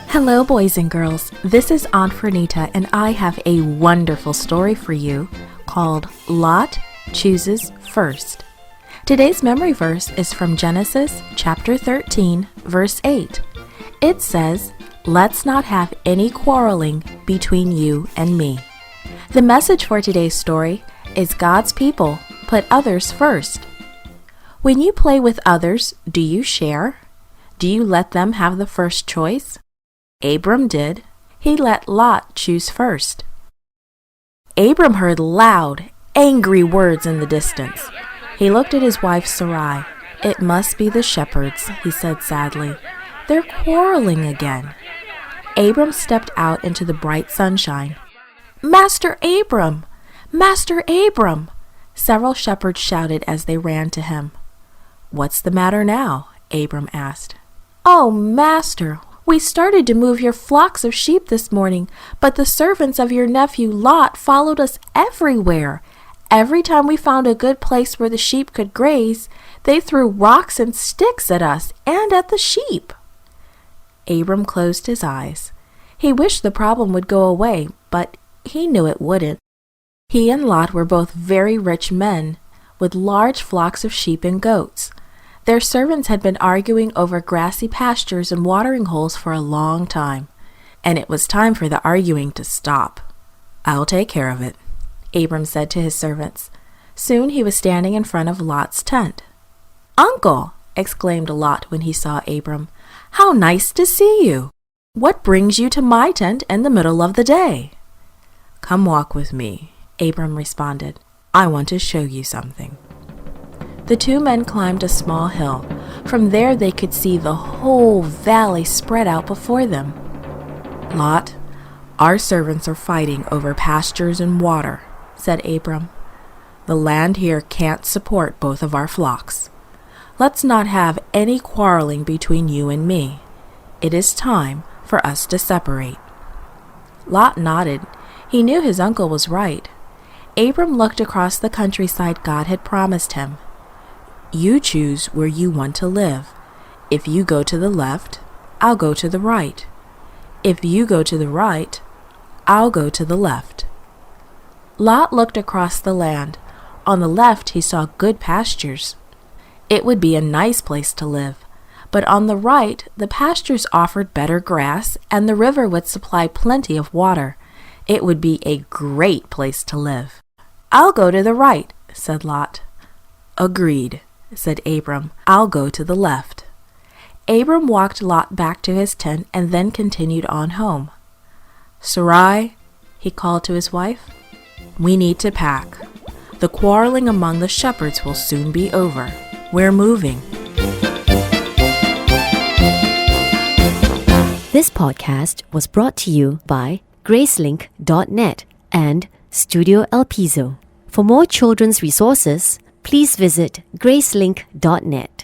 Hello, boys and girls. This is Aunt Fernita, and I have a wonderful story for you called Lot Chooses First. Today's memory verse is from Genesis chapter 13, verse 8. It says, "Let's not have any quarreling between you and me." The message for today's story is God's people put others first. When you play with others, do you share? Do you let them have the first choice? Abram did. He let Lot choose first. Abram heard loud, angry words in the distance. He looked at his wife Sarai. "It must be the shepherds," he said sadly. "They're quarreling again." Abram stepped out into the bright sunshine. "Master Abram! Master Abram!" Several shepherds shouted as they ran to him. "What's the matter now?" Abram asked. "Oh, Master, we started to move your flocks of sheep this morning, but the servants of your nephew Lot followed us everywhere. Every time we found a good place where the sheep could graze, they threw rocks and sticks at us and at the sheep." Abram closed his eyes. He wished the problem would go away, but he knew it wouldn't. He and Lot were both very rich men with large flocks of sheep and goats. Their servants had been arguing over grassy pastures and watering holes for a long time, and it was time for the arguing to stop. "I'll take care of it," Abram said to his servants. Soon he was standing in front of Lot's tent. "Uncle!" exclaimed Lot when he saw Abram. "How nice to see you! What brings you to my tent in the middle of the day?" "Come walk with me," Abram responded. "I want to show you something." The two men climbed a small hill. From there they could see the whole valley spread out before them. "Lot, our servants are fighting over pastures and water," said Abram. "The land here can't support both of our flocks. Let's not have any quarreling between you and me. It is time for us to separate." Lot nodded. He knew his uncle was right. Abram looked across the countryside God had promised him. "You choose where you want to live. If you go to the left, I'll go to the right. If you go to the right, I'll go to the left." Lot looked across the land. On the left, he saw good pastures. It would be a nice place to live. But on the right, the pastures offered better grass, and the river would supply plenty of water. It would be a great place to live. "I'll go to the right," said Lot. "Agreed," said Abram. "I'll go to the left." Abram walked Lot back to his tent and then continued on home. "Sarai," he called to his wife, "we need to pack. The quarreling among the shepherds will soon be over. We're moving." This podcast was brought to you by Gracelink.net and Studio El Piso. For more children's resources, please visit Gracelink.net.